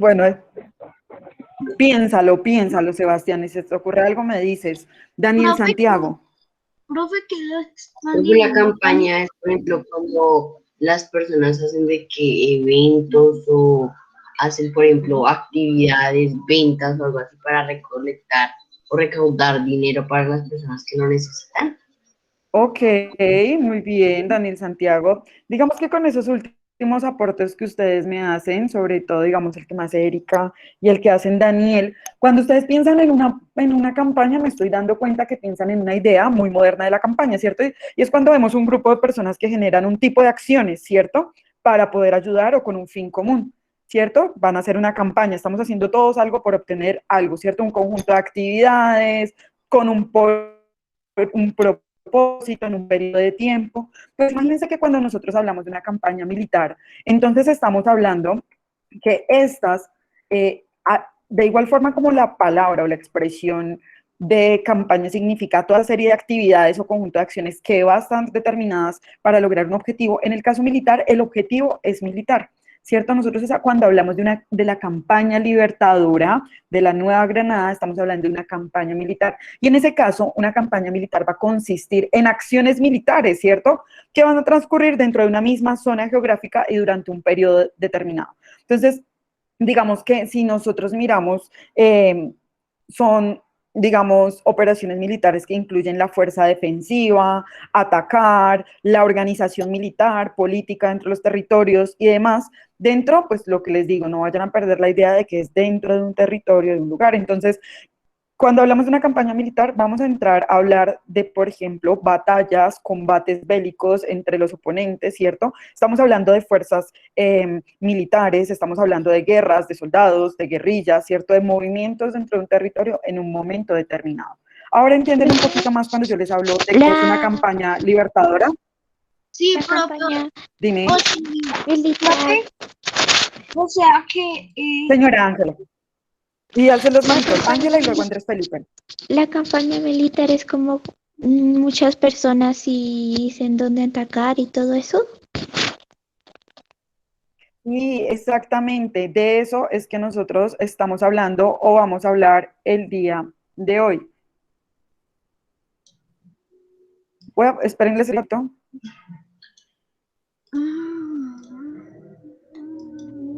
Bueno, piénsalo, piénsalo, Sebastián, y si te ocurre algo me dices. Daniel Profe, Santiago. profe, ¿quiero Pues expandir una el campaña? campaña es, por ejemplo, cuando las personas hacen de que eventos o hacen, por ejemplo, actividades, ventas o algo así para recolectar o recaudar dinero para las personas que lo necesitan. Ok, muy bien, Daniel Santiago. Digamos que con esos últimos aportes que ustedes me hacen, sobre todo, digamos, el que me hace Erika y el que hacen Daniel, cuando ustedes piensan en una campaña, me estoy dando cuenta que piensan en una idea muy moderna de la campaña, ¿cierto? Y es cuando vemos un grupo de personas que generan un tipo de acciones, ¿cierto? Para poder ayudar o con un fin común, ¿cierto? Van a hacer una campaña, estamos haciendo todos algo por obtener algo, ¿cierto? Un conjunto de actividades con un propósito, en un periodo de tiempo. Pues imagínense que cuando nosotros hablamos de una campaña militar, entonces estamos hablando que estas, de igual forma como la palabra o la expresión de campaña significa toda serie de actividades o conjunto de acciones que van determinadas para lograr un objetivo. En el caso militar, el objetivo es militar. ¿Cierto? Nosotros cuando hablamos de la campaña libertadora de la Nueva Granada, estamos hablando de una campaña militar. Y en ese caso, una campaña militar va a consistir en acciones militares, ¿cierto? Que van a transcurrir dentro de una misma zona geográfica y durante un periodo determinado. Entonces, digamos que si nosotros miramos, son, digamos, operaciones militares que incluyen la fuerza defensiva, atacar, la organización militar, política dentro de los territorios y demás. Dentro, pues lo que les digo, no vayan a perder la idea de que es dentro de un territorio, de un lugar. Entonces, cuando hablamos de una campaña militar, vamos a entrar a hablar de, por ejemplo, batallas, combates bélicos entre los oponentes, ¿cierto? Estamos hablando de fuerzas militares, estamos hablando de guerras, de soldados, de guerrillas, ¿cierto? De movimientos dentro de un territorio en un momento determinado. Ahora entienden un poquito más cuando yo les hablo de qué es una La, campaña libertadora. Sí, la profe, campaña Dime, o sí, militar, profe, o sea que, señora Ángela. Y alce las la manitos, campaña, Ángela y luego Andrés Felipe. la campaña militar es como muchas personas y dicen dónde atacar y todo eso. Y exactamente de eso es que nosotros estamos hablando o vamos a hablar el día de hoy. Bueno, espérenles un rato.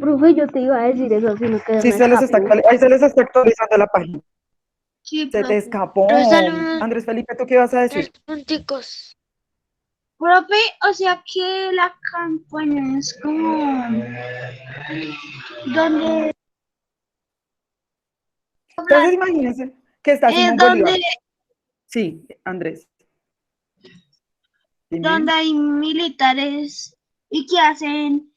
Profe, yo te iba a decir eso, sino que Sí, me escapó. ahí se les está actualizando la página. sí, Se te profe. escapó. Rosalía, Andrés Felipe, ¿tú qué ibas a tres decir? punticos. Profe, o sea que la campaña es como donde, Entonces imagínense que está Simón donde, Bolívar. Sí, Andrés, donde dime. hay militares y que hacen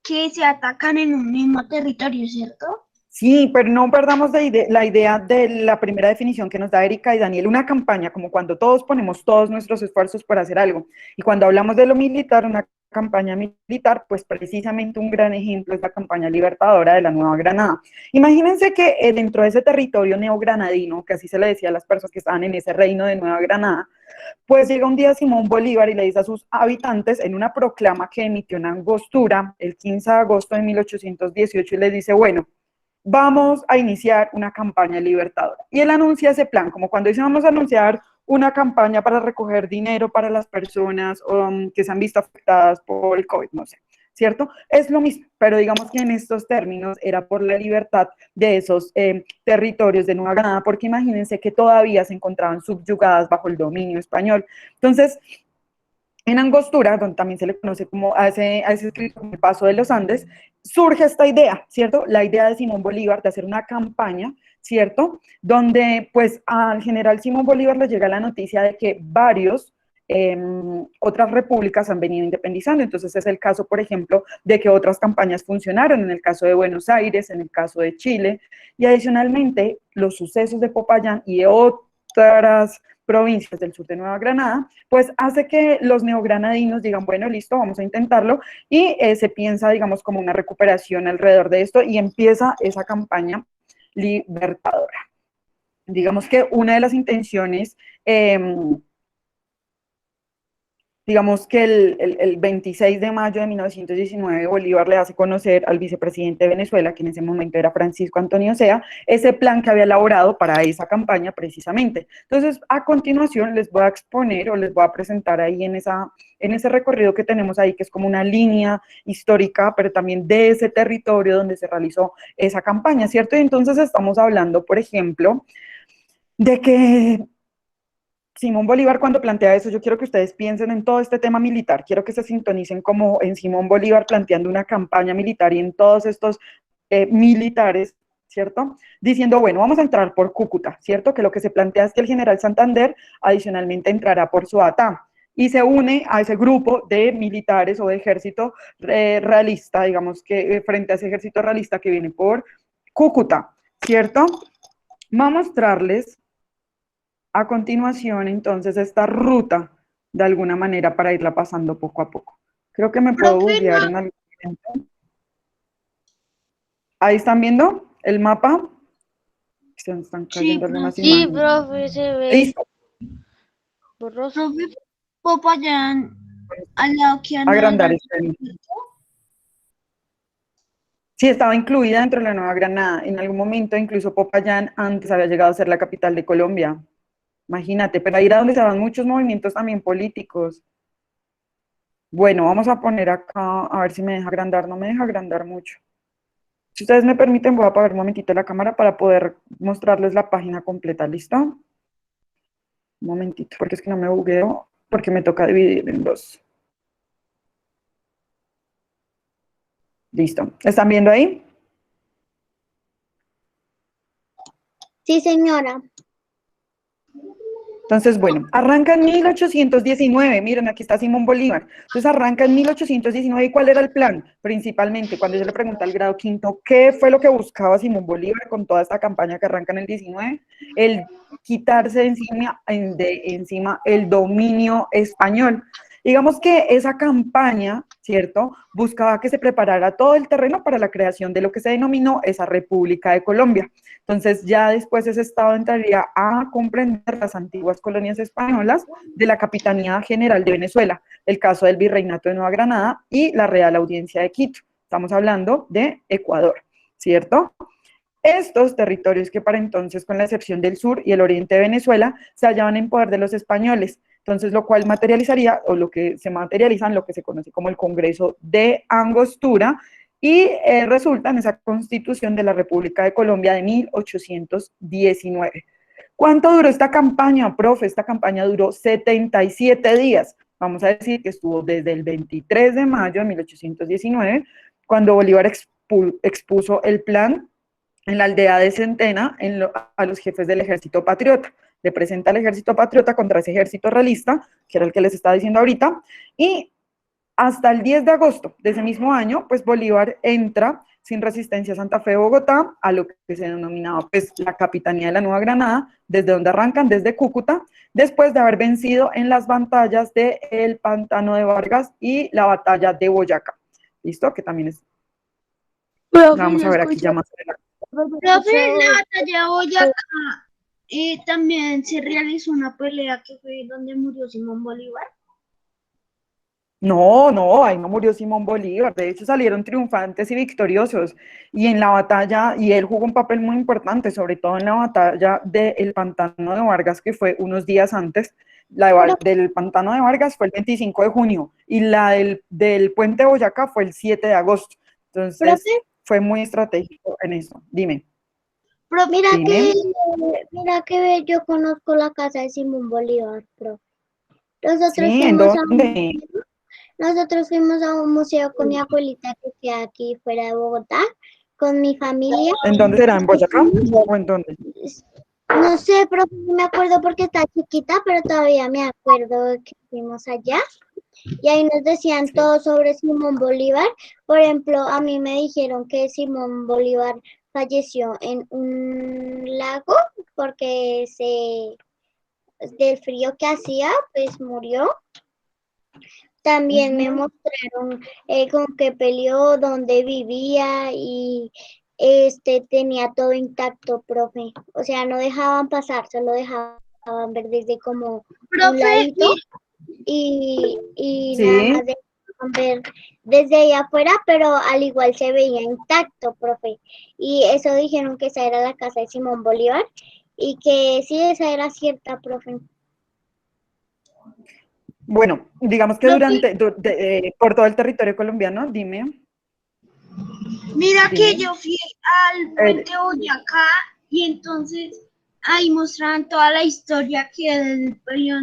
que se atacan en un mismo territorio, ¿cierto? Sí, pero no perdamos la idea de la primera definición que nos da Erika y Daniel, una campaña, como cuando todos ponemos todos nuestros esfuerzos para hacer algo. Y cuando hablamos de lo militar, una campaña militar, pues precisamente un gran ejemplo es la campaña libertadora de la Nueva Granada. Imagínense que dentro de ese territorio neogranadino, que así se le decía a las personas que estaban en ese reino de Nueva Granada, pues llega un día Simón Bolívar y le dice a sus habitantes en una proclama que emitió en Angostura el 15 de agosto de 1818 y les dice, bueno, vamos a iniciar una campaña libertadora. Y él anuncia ese plan, como cuando dice vamos a anunciar una campaña para recoger dinero para las personas que se han visto afectadas por el COVID, no sé, ¿cierto? Es lo mismo, pero digamos que en estos términos era por la libertad de esos territorios de Nueva Granada, porque imagínense que todavía se encontraban subyugadas bajo el dominio español. Entonces, en Angostura, donde también se le conoce como a ese escrito como el Paso de los Andes, surge esta idea, ¿cierto? La idea de Simón Bolívar de hacer una campaña, ¿cierto? Donde pues al general Simón Bolívar le llega la noticia de que varios otras repúblicas han venido independizando. Entonces es el caso, por ejemplo, de que otras campañas funcionaron, en el caso de Buenos Aires, en el caso de Chile, y adicionalmente los sucesos de Popayán y de otras provincias del sur de Nueva Granada, pues hace que los neogranadinos digan, bueno, listo, vamos a intentarlo, y se piensa, digamos, como una recuperación alrededor de esto, y empieza esa campaña libertadora. Digamos que una de las intenciones digamos que el 26 de mayo de 1919 Bolívar le hace conocer al vicepresidente de Venezuela, que en ese momento era Francisco Antonio Sea, ese plan que había elaborado para esa campaña precisamente. Entonces, a continuación les voy a exponer o les voy a presentar ahí en ese recorrido que tenemos ahí, que es como una línea histórica, pero también de ese territorio donde se realizó esa campaña, ¿cierto? Y entonces estamos hablando, por ejemplo, de que Simón Bolívar cuando plantea eso, yo quiero que ustedes piensen en todo este tema militar, quiero que se sintonicen como en Simón Bolívar planteando una campaña militar y en todos estos militares, ¿cierto? Diciendo, bueno, vamos a entrar por Cúcuta, ¿cierto? Que lo que se plantea es que el general Santander adicionalmente entrará por Suatá y se une a ese grupo de militares o de ejército realista, digamos que frente a ese ejército realista que viene por Cúcuta, ¿cierto? Va a mostrarles a continuación, entonces, esta ruta, de alguna manera, para irla pasando poco a poco. Creo que me puedo Profe, buguear en algún momento. Ahí están viendo el mapa. Se me están sí, cayendo algunas Sí, imágenes. profe, se ve Listo. borroso. profe, Popayán, al lado que Agrandar Nueva este. Sí, estaba incluida dentro de la Nueva Granada. En algún momento, incluso Popayán antes había llegado a ser la capital de Colombia. Imagínate, pero ahí era donde se dan muchos movimientos también políticos. Bueno, vamos a poner acá, a ver si me deja agrandar. No me deja agrandar mucho. Si ustedes me permiten, voy a apagar un momentito la cámara para poder mostrarles la página completa. ¿Listo? Un momentito, porque es que no me bugueo, porque me toca dividir en dos. Listo. ¿Están viendo ahí? Sí, señora. Entonces, bueno, arranca en 1819, miren, aquí está Simón Bolívar. Entonces arranca en 1819, ¿y cuál era el plan? Principalmente, cuando yo le pregunté al grado quinto, ¿qué fue lo que buscaba Simón Bolívar con toda esta campaña que arranca en el 19? El quitarse de encima el dominio español. Digamos que esa campaña, ¿cierto?, buscaba que se preparara todo el terreno para la creación de lo que se denominó esa República de Colombia. Entonces ya después ese estado entraría a comprender las antiguas colonias españolas de la Capitanía General de Venezuela, el caso del Virreinato de Nueva Granada y la Real Audiencia de Quito. Estamos hablando de Ecuador, ¿cierto? Estos territorios que para entonces, con la excepción del sur y el oriente de Venezuela, se hallaban en poder de los españoles. Entonces, lo cual materializaría, o lo que se materializa en lo que se conoce como el Congreso de Angostura, y resulta en esa Constitución de la República de Colombia de 1819. ¿Cuánto duró esta campaña, profe? Esta campaña duró 77 días. Vamos a decir que estuvo desde el 23 de mayo de 1819, cuando Bolívar expuso el plan en la aldea de Centena a los jefes del ejército patriota. Le presenta al ejército patriota contra ese ejército realista, que era el que les estaba diciendo ahorita, y hasta el 10 de agosto de ese mismo año, pues Bolívar entra sin resistencia a Santa Fe, Bogotá, a lo que se denominaba pues la Capitanía de la Nueva Granada, desde donde arrancan, desde Cúcuta, después de haber vencido en las batallas del Pantano de Vargas y la batalla de Boyacá. ¿Listo? Que también es... Profe, Vamos yo a ver aquí escuché, ya más. profe, en la batalla de Boyacá también se realizó una pelea que fue donde murió Simón Bolívar. No, no, ahí no murió Simón Bolívar, de hecho salieron triunfantes y victoriosos, y en la batalla, y él jugó un papel muy importante, sobre todo en la batalla del Pantano de Vargas, que fue unos días antes. Del Pantano de Vargas fue el 25 de junio, y la del Puente de Boyacá fue el 7 de agosto, entonces Profe, fue muy estratégico en eso. Dime, mira dime. mira que yo conozco la casa de Simón Bolívar, profe. Nosotros Sí, ¿en fuimos a dónde? nosotros fuimos a un museo con mi abuelita que queda aquí fuera de Bogotá, con mi familia. ¿En dónde será? ¿En Boyacá? ¿O en dónde? No sé, profe, no me acuerdo porque está chiquita, pero todavía me acuerdo que fuimos allá. Y ahí nos decían todo sobre Simón Bolívar. Por ejemplo, a mí me dijeron que Simón Bolívar falleció en un lago porque del frío que hacía, pues murió. También me mostraron con qué peleó, dónde vivía y tenía todo intacto, profe. O sea, no dejaban pasar, solo dejaban ver desde como un Profe, ladito. y Sí. nada más de ver desde ahí afuera, pero al igual se veía intacto, profe. Y eso dijeron que esa era la casa de Simón Bolívar y que sí, esa era cierta, profe. Bueno, digamos que Profe, por todo el territorio colombiano, dime, mira que dime. yo fui al Eh, puente Boyacá y entonces ahí mostraban toda la historia que peleó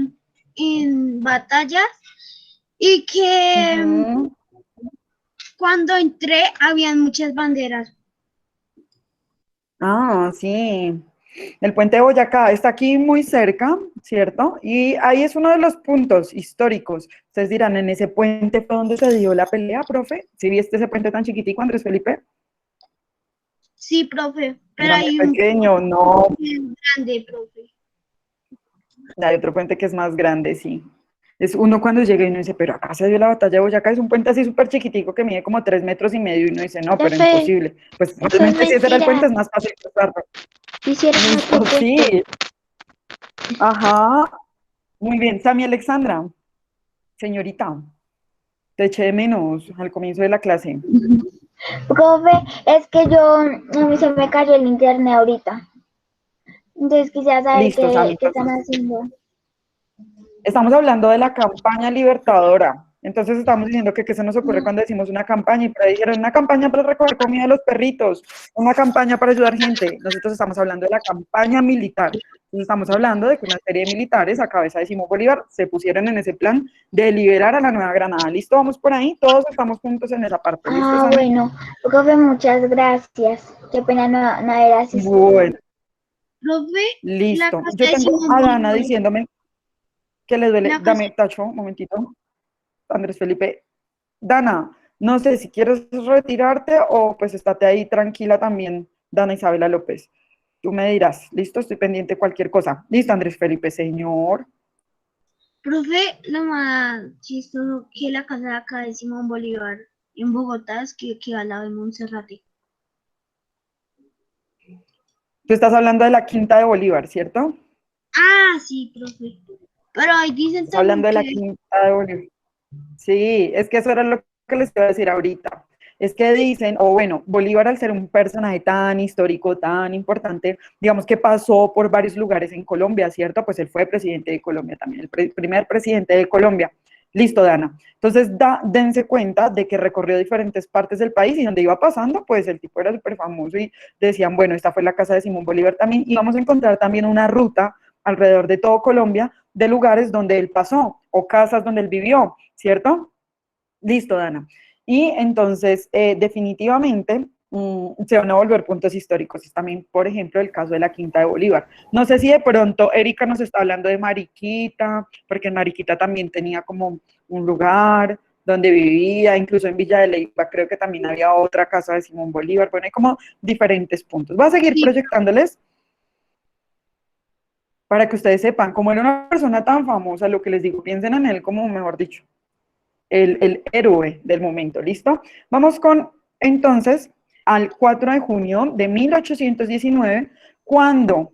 en batallas y que ujú. cuando entré habían muchas banderas. Ah, sí. El puente de Boyacá está aquí muy cerca, ¿cierto? Y ahí es uno de los puntos históricos. Ustedes dirán, ¿en ese puente fue donde se dio la pelea, profe? ¿Sí viste ese puente tan chiquitico, Andrés Felipe? Sí, profe, pero Era muy hay un pequeño, no. bien grande, profe. Hay otro puente que es más grande, sí. Es uno cuando llega y uno dice, pero acá se dio la batalla de Boyacá, es un puente así súper chiquitico que mide como 3,5 metros y uno dice, no, pero Profe, imposible. Pues eso es realmente si ese era el puente mentira. es más fácil cruzarlo. Hicieron otro Listo, puente. sí. Ajá. Muy bien, Sami Alexandra, señorita, te eché de menos al comienzo de la clase. Profe, es que a mí se me cayó el internet ahorita. Entonces quisiera saber Listo, Sami, qué están entonces haciendo. estamos hablando de la campaña libertadora. Entonces estamos diciendo que qué se nos ocurre cuando decimos una campaña y por ahí dijeron una campaña para recoger comida de los perritos, una campaña para ayudar gente. Nosotros estamos hablando de la campaña militar. Entonces estamos hablando de que una serie de militares a cabeza de Simón Bolívar se pusieron en ese plan de liberar a la Nueva Granada. ¿Listo? Vamos por ahí. Todos estamos juntos en esa parte. ¿Listo, Ah, Sami? bueno, profe, muchas gracias. Qué pena no haber asistido. Bueno, Profe, la listo. Yo casa de tengo Simón a Dana Bolívar, diciéndome que le duele. la casa, Dame, Tacho, un momentito. Andrés Felipe. Dana, no sé si quieres retirarte o pues estate ahí tranquila también, Dana Isabela López. Tú me dirás, listo, estoy pendiente de cualquier cosa. Listo, Andrés Felipe, señor. profe, lo más chistoso que la casa de acá de Simón Bolívar en Bogotá es que queda al lado de Monserrate. Tú estás hablando de la Quinta de Bolívar, ¿cierto? Ah, sí, profe. Pero ahí dicen Estás hablando también de la que Quinta de Bolívar. Sí, es que eso era lo que les iba a decir ahorita. Es que dicen, o bueno, Bolívar al ser un personaje tan histórico, tan importante, digamos que pasó por varios lugares en Colombia, ¿cierto? Pues él fue presidente de Colombia también, el primer presidente de Colombia. Listo, Dana. Entonces, dense cuenta de que recorrió diferentes partes del país y donde iba pasando, pues el tipo era súper famoso y decían, bueno, esta fue la casa de Simón Bolívar también, y vamos a encontrar también una ruta alrededor de todo Colombia de lugares donde él pasó o casas donde él vivió, ¿cierto? Listo, Dana. Y entonces, definitivamente, se van a volver puntos históricos. Es también, por ejemplo, el caso de la Quinta de Bolívar. No sé si de pronto Erika nos está hablando de Mariquita, porque en Mariquita también tenía como un lugar donde vivía, incluso en Villa de Leyva creo que también había otra casa de Simón Bolívar. Bueno, hay como diferentes puntos. Voy a seguir sí, proyectándoles para que ustedes sepan, cómo era una persona tan famosa, lo que les digo, piensen en él como, mejor dicho, el héroe del momento, ¿listo? Vamos con, entonces, al 4 de junio de 1819, cuando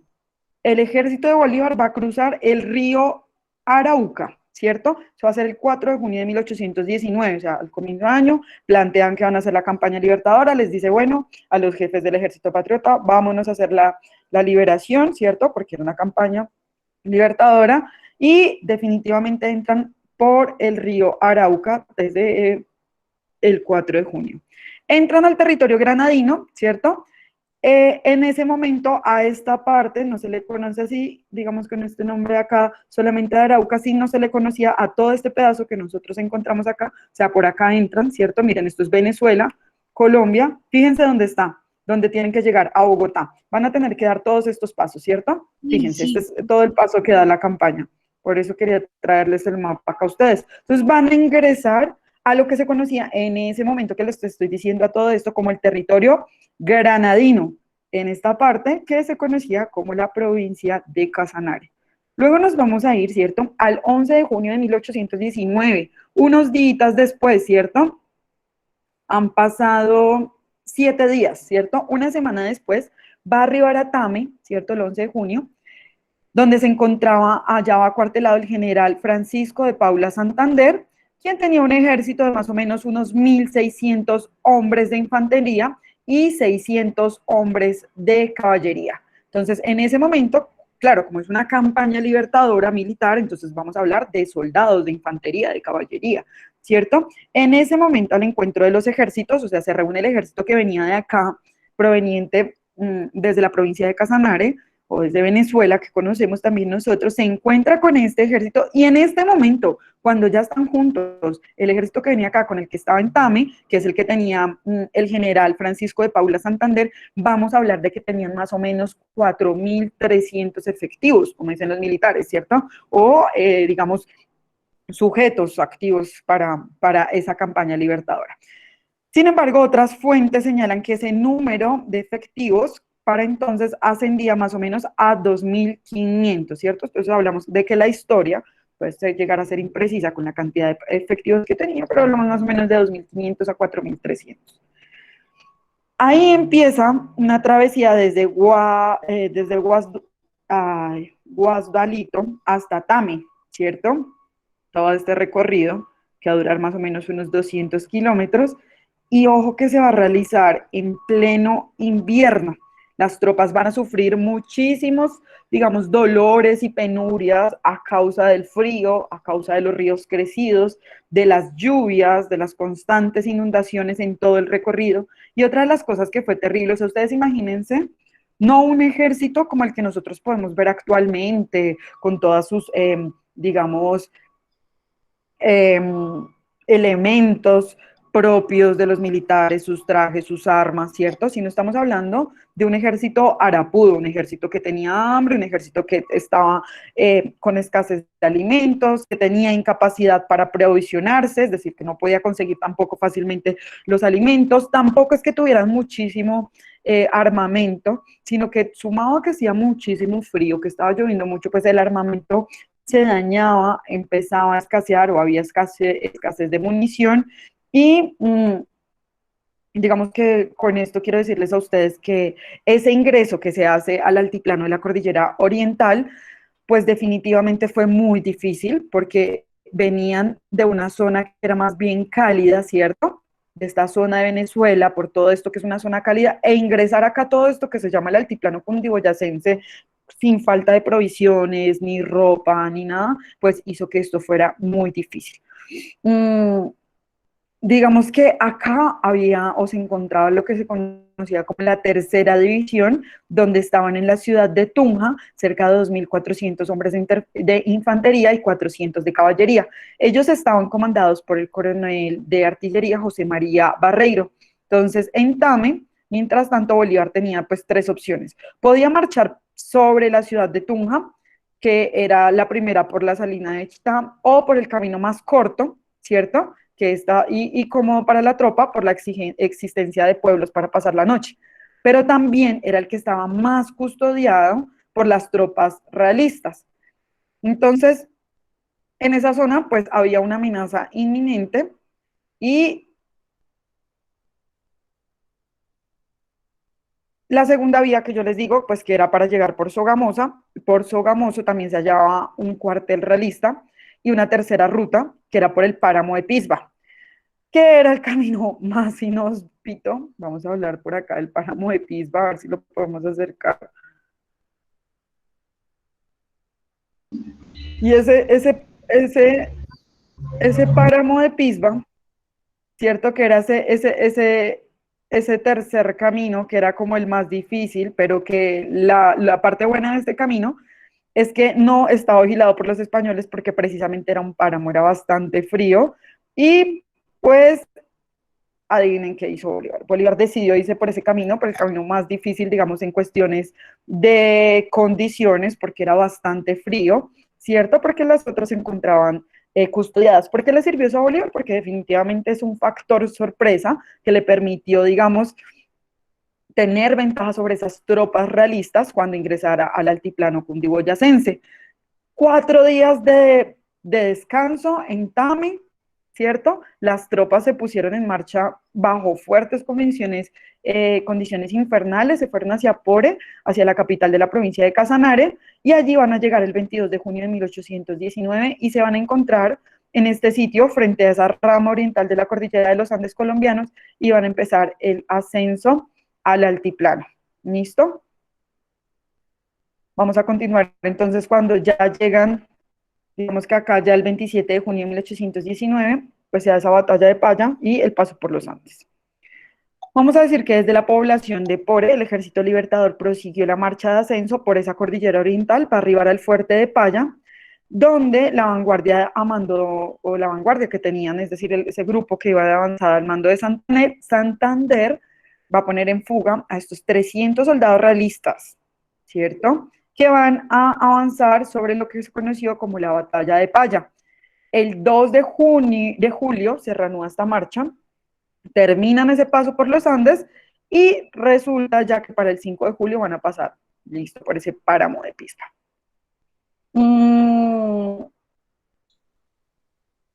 el ejército de Bolívar va a cruzar el río Arauca, ¿cierto? Eso va a ser el 4 de junio de 1819, o sea, al comienzo de año, plantean que van a hacer la campaña libertadora, les dice, bueno, a los jefes del ejército patriota, vámonos a hacer la liberación, ¿cierto? Porque era una campaña libertadora, y definitivamente entran por el río Arauca desde el 4 de junio. Entran al territorio granadino, ¿cierto? En ese momento a esta parte no se le conoce así, digamos con este nombre acá, solamente a Arauca, sí no se le conocía a todo este pedazo que nosotros encontramos acá, o sea, por acá entran, ¿cierto? Miren, esto es Venezuela, Colombia, fíjense dónde está, dónde tienen que llegar, a Bogotá. Van a tener que dar todos estos pasos, ¿cierto? Fíjense, este sí. es todo el paso que da la campaña. Por eso quería traerles el mapa acá a ustedes. Entonces van a ingresar a lo que se conocía en ese momento que les estoy diciendo a todo esto como el territorio granadino, en esta parte que se conocía como la provincia de Casanare. Luego nos vamos a ir, ¿cierto? Al 11 de junio de 1819, unos días después, ¿cierto? Han pasado 7 días, ¿cierto? Una semana después va a arribar a Tame, ¿cierto? El 11 de junio, donde se encontraba allá acuartelado el general Francisco de Paula Santander, quien tenía un ejército de más o menos unos 1.600 hombres de infantería y 600 hombres de caballería. Entonces, en ese momento, claro, como es una campaña libertadora militar, entonces vamos a hablar de soldados, de infantería, de caballería, ¿cierto? En ese momento, al encuentro de los ejércitos, o sea, se reúne el ejército que venía de acá, proveniente desde la provincia de Casanare, o desde Venezuela, que conocemos también nosotros, se encuentra con este ejército, y en este momento, cuando ya están juntos, el ejército que venía acá con el que estaba en Tame, que es el que tenía el general Francisco de Paula Santander, vamos a hablar de que tenían más o menos 4.300 efectivos, como dicen los militares, ¿cierto? O, digamos, sujetos activos para esa campaña libertadora. Sin embargo, otras fuentes señalan que ese número de efectivos para entonces ascendía más o menos a 2.500, ¿cierto? Entonces hablamos de que la historia puede llegar a ser imprecisa con la cantidad de efectivos que tenía, pero hablamos más o menos de 2.500 a 4.300. Ahí empieza una travesía desde Guasdalito hasta Tame, ¿cierto? Todo este recorrido, que va a durar más o menos unos 200 kilómetros, y ojo que se va a realizar en pleno invierno. Las tropas van a sufrir muchísimos, digamos, dolores y penurias a causa del frío, a causa de los ríos crecidos, de las lluvias, de las constantes inundaciones en todo el recorrido. Y otra de las cosas que fue terrible, o sea, ustedes imagínense, no un ejército como el que nosotros podemos ver actualmente, con todas sus, digamos, elementos propios de los militares, sus trajes, sus armas, ¿cierto? Si no estamos hablando de un ejército harapudo, un ejército que tenía hambre, un ejército que estaba con escasez de alimentos, que tenía incapacidad para aprovisionarse, es decir, que no podía conseguir tampoco fácilmente los alimentos, tampoco es que tuvieran muchísimo armamento, sino que sumado a que hacía muchísimo frío, que estaba lloviendo mucho, pues el armamento se dañaba, empezaba a escasear o había escasez de munición. Y digamos que con esto quiero decirles a ustedes que ese ingreso que se hace al altiplano de la cordillera oriental, pues definitivamente fue muy difícil porque venían de una zona que era más bien cálida, ¿cierto? De esta zona de Venezuela, por todo esto que es una zona cálida, e ingresar acá todo esto que se llama el altiplano cundiboyacense, sin falta de provisiones, ni ropa, ni nada, pues hizo que esto fuera muy difícil. Digamos que acá había o se encontraba lo que se conocía como la tercera división, donde estaban en la ciudad de Tunja cerca de 2.400 hombres de infantería y 400 de caballería. Ellos estaban comandados por el coronel de artillería José María Barreiro. Entonces, en Tame, mientras tanto, Bolívar tenía pues tres opciones. Podía marchar sobre la ciudad de Tunja, que era la primera por la salina de Chitá, o por el camino más corto, ¿cierto?, que está, y como para la tropa, por la existencia de pueblos para pasar la noche. Pero también era el que estaba más custodiado por las tropas realistas. Entonces, en esa zona, pues había una amenaza inminente y la segunda vía que yo les digo, pues que era para llegar por Sogamoso también se hallaba un cuartel realista, y una tercera ruta, que era por el páramo de Pisba, que era el camino más inhóspito. Vamos a hablar por acá del páramo de Pisba, a ver si lo podemos acercar. Y ese páramo de Pisba, cierto que era ese tercer camino, que era como el más difícil, pero que la parte buena de este camino es que no estaba vigilado por los españoles porque precisamente era un páramo, era bastante frío, y pues adivinen qué hizo Bolívar. Bolívar decidió irse por ese camino, por el camino más difícil, digamos, en cuestiones de condiciones, porque era bastante frío, ¿cierto? Porque las otras se encontraban custodiadas. ¿Por qué le sirvió eso a Bolívar? Porque definitivamente es un factor sorpresa que le permitió, digamos, tener ventaja sobre esas tropas realistas cuando ingresara al altiplano cundiboyacense. 4 días de descanso en Tame, ¿cierto? Las tropas se pusieron en marcha bajo fuertes condiciones infernales, se fueron hacia Pore, hacia la capital de la provincia de Casanare, y allí van a llegar el 22 de junio de 1819 y se van a encontrar en este sitio, frente a esa rama oriental de la cordillera de los Andes colombianos, y van a empezar el ascenso al altiplano. ¿Listo? Vamos a continuar entonces cuando ya llegan, digamos que acá ya el 27 de junio de 1819, pues se da esa batalla de Paya y el paso por los Andes. Vamos a decir que desde la población de Pore, el Ejército Libertador prosiguió la marcha de ascenso por esa cordillera oriental para arribar al fuerte de Paya, donde la vanguardia a mando, o la vanguardia que tenían, es decir, ese grupo que iba de avanzada al mando de Santander, va a poner en fuga a estos 300 soldados realistas, ¿cierto?, que van a avanzar sobre lo que se conoció como la batalla de Paya. El 2 de julio se reanuda esta marcha, terminan ese paso por los Andes y resulta ya que para el 5 de julio van a pasar, listo, por ese páramo de pista.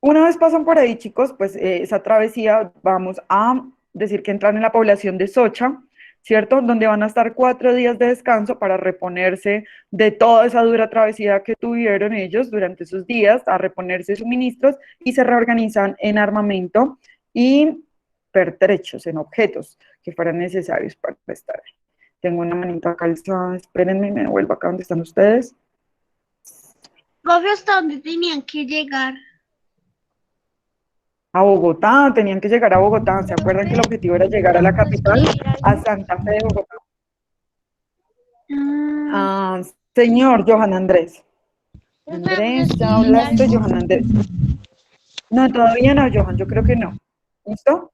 Una vez pasan por ahí, chicos, pues esa travesía, vamos a decir que entran en la población de Socha, ¿cierto? Donde van a estar 4 días de descanso para reponerse de toda esa dura travesía que tuvieron ellos durante esos días, a reponerse suministros, y se reorganizan en armamento y pertrechos, en objetos que fueran necesarios para estar ahí. Tengo una manita acá alzada, espérenme, me vuelvo acá donde están ustedes. Profe, ¿hasta dónde tenían que llegar? A Bogotá, tenían que llegar a Bogotá. ¿Se acuerdan que el objetivo era llegar a la capital, a Santa Fe de Bogotá? Ah, señor Johan Andrés. Andrés, ya hablaste, Johan Andrés. No, todavía no, Johan, yo creo que no. ¿Listo?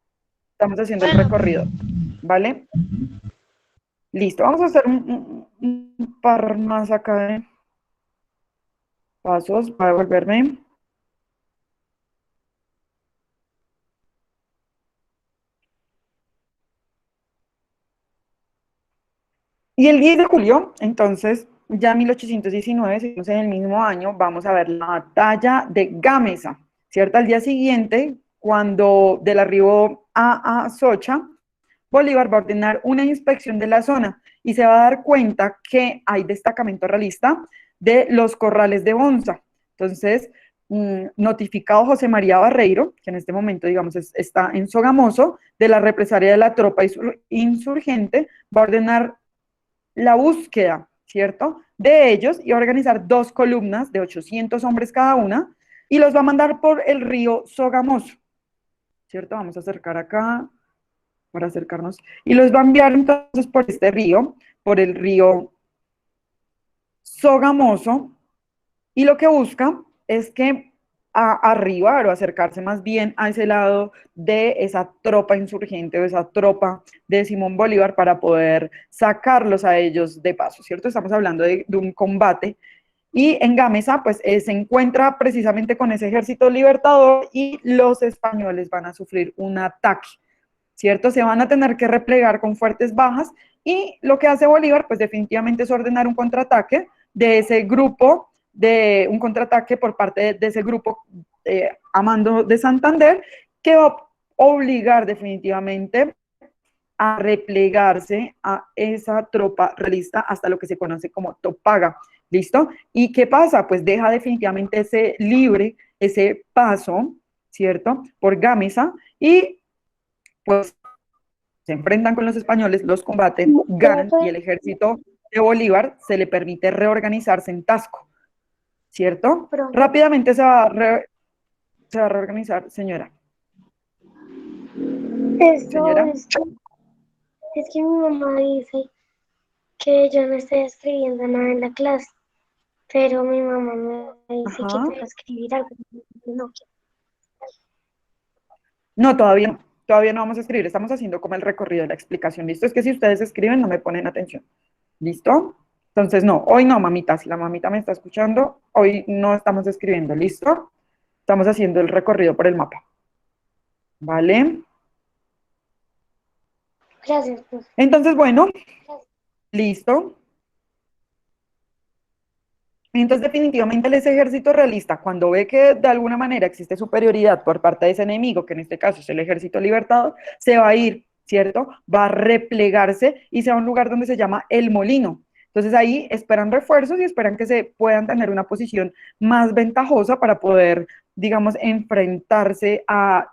Estamos haciendo el recorrido, ¿vale? Listo, vamos a hacer un par más acá de pasos para devolverme. Y el 10 de julio, entonces, ya 1819, seguimos en el mismo año, vamos a ver la batalla de Gámeza, ¿cierto? Al día siguiente, cuando del arribo a Socha, Bolívar va a ordenar una inspección de la zona y se va a dar cuenta que hay destacamento realista de los corrales de Bonza. Entonces, notificado José María Barreiro, que en este momento, digamos, está en Sogamoso, de la represalia de la tropa insurgente, va a ordenar la búsqueda, ¿cierto?, de ellos, y organizar 2 columnas de 800 hombres cada una, y los va a mandar por el río Sogamoso, ¿cierto? Vamos a acercar acá, para acercarnos, y los va a enviar entonces por este río, por el río Sogamoso, y lo que busca es que arribar o acercarse más bien a ese lado de esa tropa insurgente o esa tropa de Simón Bolívar para poder sacarlos a ellos de paso, ¿cierto? Estamos hablando de un combate. Y en Gámeza, pues se encuentra precisamente con ese ejército libertador y los españoles van a sufrir un ataque, ¿cierto? Se van a tener que replegar con fuertes bajas y lo que hace Bolívar, pues definitivamente es ordenar un contraataque de ese grupo, de un contraataque por parte de ese grupo a mando de Santander, que va a obligar definitivamente a replegarse a esa tropa realista hasta lo que se conoce como Topaga, ¿listo? ¿Y qué pasa? Pues deja definitivamente ese libre, ese paso, ¿cierto?, por Gámeza, y pues se enfrentan con los españoles, los combaten, ganan, y el ejército de Bolívar se le permite reorganizarse en Tasco, ¿cierto? Rápidamente se va a reorganizar, señora. Señora. Es que mi mamá dice que yo no estoy escribiendo nada en la clase, pero mi mamá me dice que tengo que escribir algo. No, todavía no vamos a escribir, estamos haciendo como el recorrido de la explicación, ¿listo? Es que si ustedes escriben no me ponen atención, ¿listo? Entonces no, hoy no, mamita, si la mamita me está escuchando, hoy no estamos escribiendo, ¿listo? Estamos haciendo el recorrido por el mapa, ¿vale? Gracias, pues. Entonces, bueno, listo. Entonces, definitivamente ese ejército realista, cuando ve que de alguna manera existe superioridad por parte de ese enemigo, que en este caso es el ejército libertador, se va a ir, ¿cierto? Va a replegarse y se va a un lugar donde se llama El Molino. Entonces ahí esperan refuerzos y esperan que se puedan tener una posición más ventajosa para poder, digamos, enfrentarse al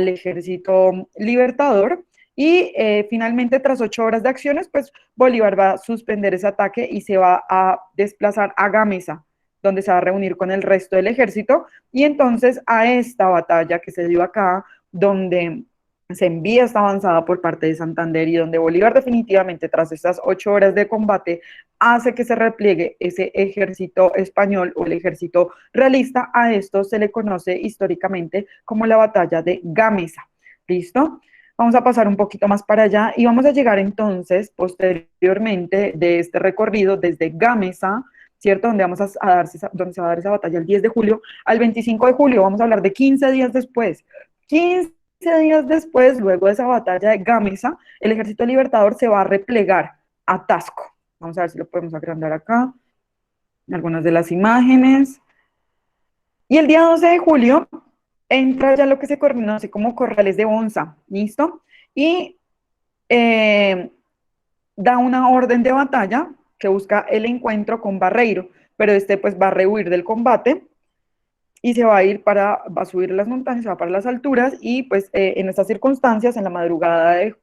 ejército libertador. Y finalmente, tras 8 horas de acciones, pues Bolívar va a suspender ese ataque y se va a desplazar a Gámeza, donde se va a reunir con el resto del ejército. Y entonces a esta batalla que se dio acá, donde se envía esta avanzada por parte de Santander y donde Bolívar definitivamente tras estas 8 horas de combate hace que se repliegue ese ejército español o el ejército realista, a esto se le conoce históricamente como la batalla de Gámeza. ¿Listo? Vamos a pasar un poquito más para allá y vamos a llegar entonces posteriormente de este recorrido desde Gámeza, ¿cierto? Donde, donde se va a dar esa batalla el 10 de julio al 25 de julio, vamos a hablar de 15 días después. 15 días después, luego de esa batalla de Gámeza, el ejército libertador se va a replegar a Tasco. Vamos a ver si lo podemos agrandar acá, algunas de las imágenes. Y el día 12 de julio entra ya lo que se conoce como Corrales de Bonza, ¿listo? Y da una orden de batalla que busca el encuentro con Barreiro, pero este pues va a rehuir del combate y se va a ir va a subir las montañas, se va para las alturas y pues en estas circunstancias, en la madrugada de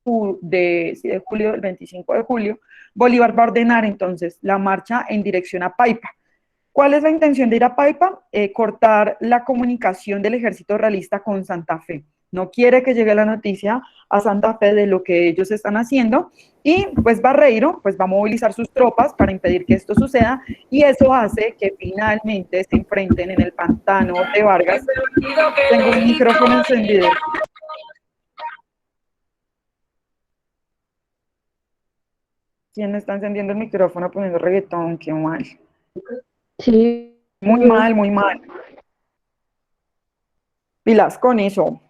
julio, el 25 de julio, Bolívar va a ordenar entonces la marcha en dirección a Paipa. ¿Cuál es la intención de ir a Paipa? Cortar la comunicación del ejército realista con Santa Fe. No quiere que llegue la noticia a Santa Fe de lo que ellos están haciendo y pues Barreiro pues va a movilizar sus tropas para impedir que esto suceda y eso hace que finalmente se enfrenten en el pantano de Vargas. Tengo un micrófono encendido. ¿Quién está encendiendo el micrófono poniendo reggaetón? Qué mal. Sí. Muy mal, muy mal. Pilas con eso.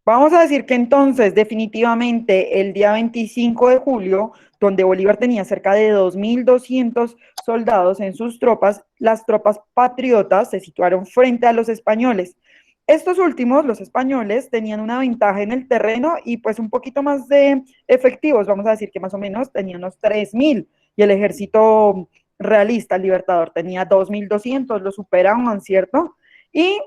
Vamos a decir que entonces, definitivamente, el día 25 de julio, donde Bolívar tenía cerca de 2.200 soldados en sus tropas, las tropas patriotas se situaron frente a los españoles. Estos últimos, los españoles, tenían una ventaja en el terreno y pues un poquito más de efectivos, vamos a decir que más o menos tenían unos 3.000 y el ejército realista, el Libertador, tenía 2.200, lo superaban, ¿cierto? Y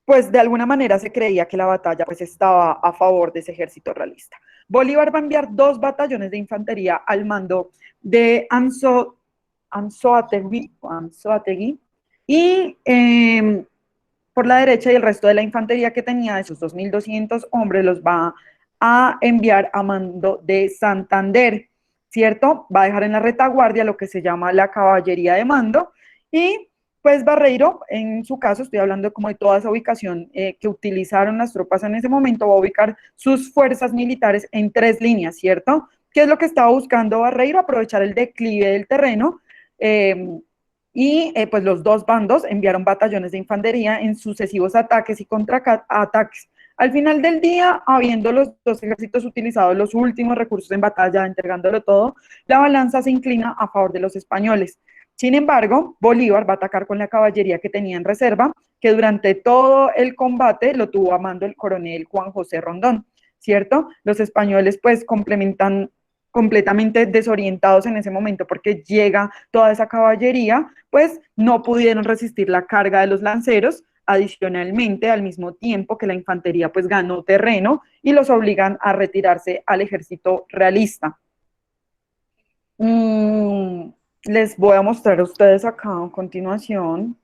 pues de alguna manera se creía que la batalla pues estaba a favor de ese ejército realista. Bolívar va a enviar 2 batallones de infantería al mando de Anzoátegui y por la derecha y el resto de la infantería que tenía, esos 2.200 hombres, los va a enviar a mando de Santander, ¿cierto? Va a dejar en la retaguardia lo que se llama la caballería de mando y pues Barreiro, en su caso, estoy hablando como de toda esa ubicación que utilizaron las tropas en ese momento, va a ubicar sus fuerzas militares en 3 líneas, ¿cierto? ¿Qué es lo que estaba buscando Barreiro? Aprovechar el declive del terreno pues los 2 bandos enviaron batallones de infantería en sucesivos ataques y contraataques. Al final del día, habiendo los 2 ejércitos utilizado los últimos recursos en batalla, entregándolo todo, la balanza se inclina a favor de los españoles. Sin embargo, Bolívar va a atacar con la caballería que tenía en reserva, que durante todo el combate lo tuvo a mando el coronel Juan José Rondón, ¿cierto? Los españoles pues completamente desorientados en ese momento porque llega toda esa caballería, pues no pudieron resistir la carga de los lanceros, adicionalmente al mismo tiempo que la infantería pues ganó terreno y los obligan a retirarse al ejército realista. Les voy a mostrar a ustedes acá a continuación.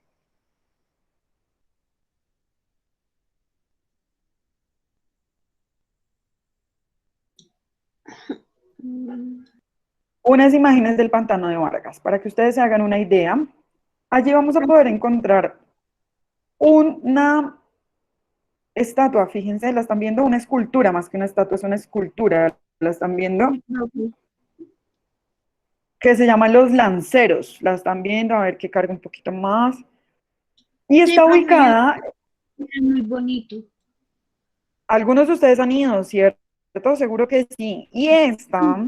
Unas imágenes del pantano de Vargas, para que ustedes se hagan una idea. Allí vamos a poder encontrar una estatua, fíjense, la están viendo, una escultura, más que una estatua, es una escultura, la están viendo, que se llama Los Lanceros, la están viendo, a ver que carga un poquito más, y está ubicada, Es muy bonito. algunos de ustedes han ido, ¿cierto? Seguro que sí, y esta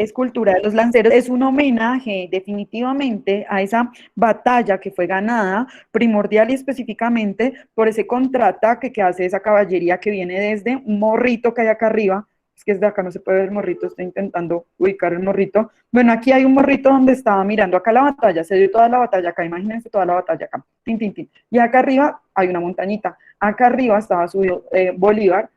escultura de los lanceros es un homenaje definitivamente a esa batalla que fue ganada primordial y específicamente por ese contraataque que hace esa caballería que viene desde un morrito que hay acá arriba. Es que desde acá no se puede ver el morrito, estoy intentando ubicar el morrito. Bueno, aquí hay un morrito donde estaba mirando acá la batalla, se dio toda la batalla acá, imagínense toda la batalla acá, tin, tin, tin. Y acá arriba hay una montañita, acá arriba estaba subido Bolívar,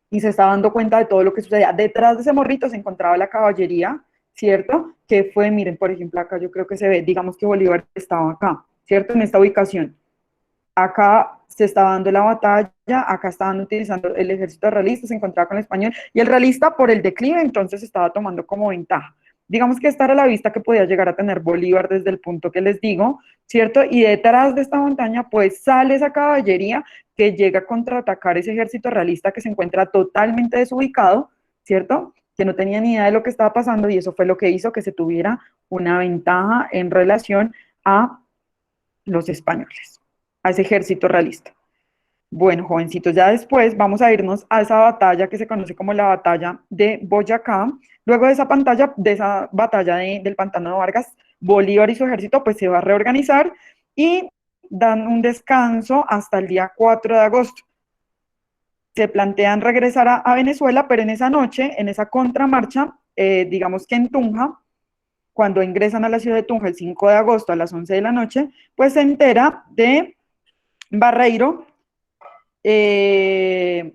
y se estaba dando cuenta de todo lo que sucedía. Detrás de ese morrito se encontraba la caballería, ¿cierto? Que fue, miren, por ejemplo, acá yo creo que se ve, digamos que Bolívar estaba acá, ¿cierto? En esta ubicación. Acá se estaba dando la batalla, acá estaban utilizando el ejército realista, se encontraba con el español, y el realista por el declive entonces estaba tomando como ventaja. Digamos que esta era la vista que podía llegar a tener Bolívar desde el punto que les digo, ¿cierto? Y detrás de esta montaña pues sale esa caballería que llega a contraatacar ese ejército realista que se encuentra totalmente desubicado, ¿cierto? Que no tenía ni idea de lo que estaba pasando y eso fue lo que hizo que se tuviera una ventaja en relación a los españoles, a ese ejército realista. Bueno, jovencitos, ya después vamos a irnos a esa batalla que se conoce como la batalla de Boyacá. Luego de esa pantalla, de esa batalla del Pantano de Vargas, Bolívar y su ejército pues se va a reorganizar y dan un descanso hasta el día 4 de agosto. Se plantean regresar a Venezuela, pero en esa noche, en esa contramarcha, digamos que en Tunja, cuando ingresan a la ciudad de Tunja el 5 de agosto a las 11 de la noche, pues se entera de Barreiro, se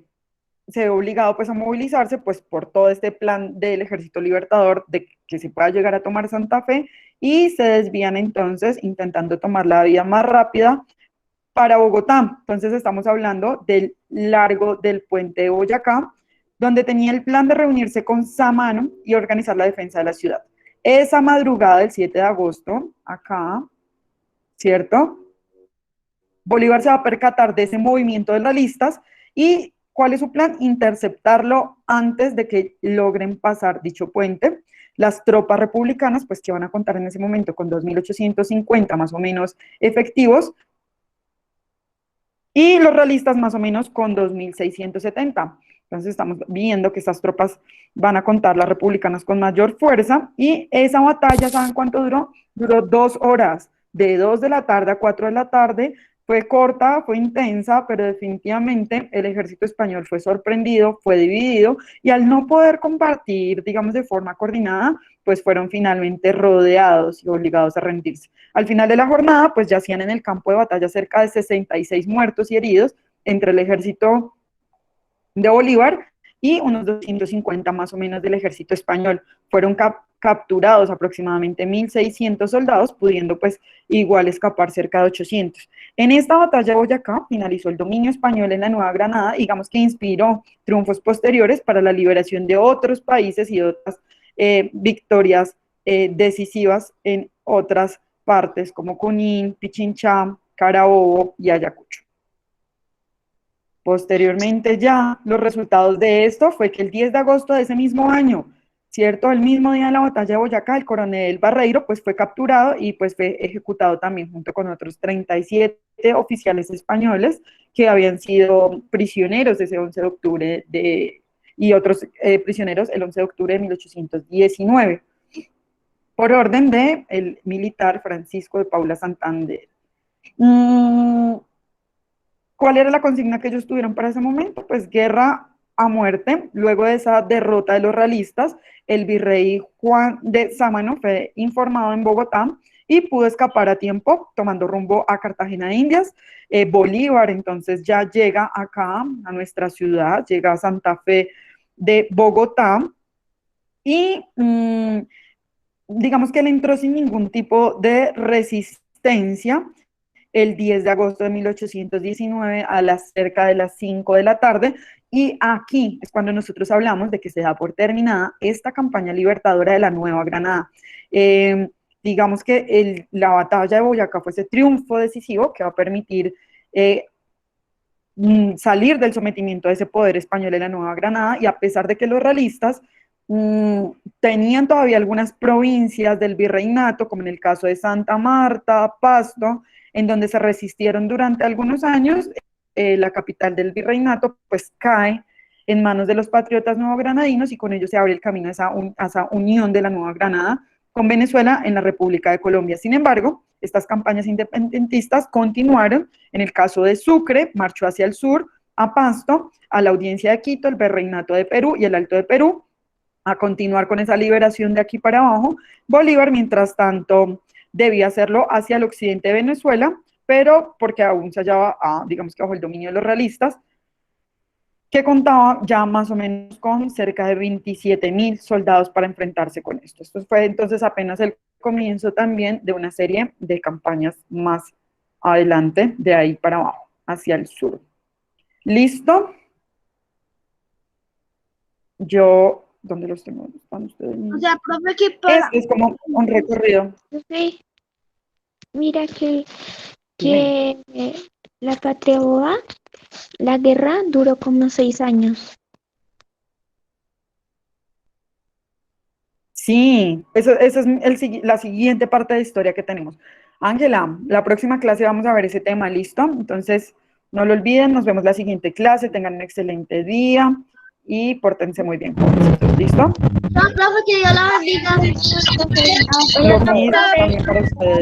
ve obligado pues a movilizarse pues por todo este plan del Ejército Libertador de que se pueda llegar a tomar Santa Fe y se desvían entonces intentando tomar la vía más rápida para Bogotá. Entonces estamos hablando del largo del puente de Boyacá, donde tenía el plan de reunirse con Samano y organizar la defensa de la ciudad. Esa madrugada del 7 de agosto, acá, ¿cierto? Bolívar se va a percatar de ese movimiento de realistas y ¿cuál es su plan? Interceptarlo antes de que logren pasar dicho puente. Las tropas republicanas, pues que van a contar en ese momento con 2.850 más o menos efectivos, y los realistas más o menos con 2.670. Entonces estamos viendo que estas tropas van a contar las republicanas con mayor fuerza y esa batalla, ¿saben cuánto duró? Duró 2 horas, de 2 de la tarde a 4 de la tarde. Fue corta, fue intensa, pero definitivamente el ejército español fue sorprendido, fue dividido y al no poder combatir, digamos, de forma coordinada, pues fueron finalmente rodeados y obligados a rendirse. Al final de la jornada, pues yacían en el campo de batalla cerca de 66 muertos y heridos entre el ejército de Bolívar y unos 250 más o menos del ejército español. Fueron capturados aproximadamente 1.600 soldados, pudiendo pues igual escapar cerca de 800. En esta batalla de Boyacá finalizó el dominio español en la Nueva Granada, digamos que inspiró triunfos posteriores para la liberación de otros países y otras victorias decisivas en otras partes como Junín, Pichinchá, Carabobo y Ayacucho. Posteriormente ya los resultados de esto fue que el 10 de agosto de ese mismo año, ¿cierto? El mismo día de la batalla de Boyacá, el coronel Barreiro pues fue capturado y pues fue ejecutado también junto con otros 37 oficiales españoles que habían sido prisioneros ese 11 de octubre y otros prisioneros el 11 de octubre de 1819 por orden del militar Francisco de Paula Santander. ¿Cuál era la consigna que ellos tuvieron para ese momento? Pues guerra a muerte. Luego de esa derrota de los realistas, el virrey Juan de Sámano fue informado en Bogotá y pudo escapar a tiempo, tomando rumbo a Cartagena de Indias. Bolívar entonces ya llega acá, a nuestra ciudad, llega a Santa Fe de Bogotá y digamos que él entró sin ningún tipo de resistencia el 10 de agosto de 1819 a las cerca de las 5 de la tarde, y aquí es cuando nosotros hablamos de que se da por terminada esta campaña libertadora de la Nueva Granada. Digamos que la batalla de Boyacá fue ese triunfo decisivo que va a permitir salir del sometimiento de ese poder español en la Nueva Granada, y a pesar de que los realistas tenían todavía algunas provincias del virreinato, como en el caso de Santa Marta, Pasto, en donde se resistieron durante algunos años, la capital del virreinato pues cae en manos de los patriotas nuevogranadinos y con ello se abre el camino a esa unión de la Nueva Granada con Venezuela en la República de Colombia. Sin embargo, estas campañas independentistas continuaron. En el caso de Sucre, marchó hacia el sur, a Pasto, a la Audiencia de Quito, el Virreinato de Perú y el Alto de Perú, a continuar con esa liberación de aquí para abajo. Bolívar, mientras tanto, debía hacerlo hacia el occidente de Venezuela, pero porque aún se hallaba, digamos que bajo el dominio de los realistas, que contaba ya más o menos con cerca de 27.000 soldados para enfrentarse con esto. Esto fue entonces apenas el comienzo también de una serie de campañas más adelante, de ahí para abajo, hacia el sur. ¿Listo? Yo, ¿dónde los tengo? ¿Están ustedes? O sea, profe, que para... Es como un recorrido. Sí. Mira que la Patria Boba, la guerra duró como 6 años. Sí, esa es la siguiente parte de historia que tenemos. Ángela, la próxima clase vamos a ver ese tema, ¿listo? Entonces, no lo olviden, nos vemos la siguiente clase, tengan un excelente día y pórtense muy bien, ¿listo? No, profe, que Dios la bendiga. Lo mismo también para ustedes.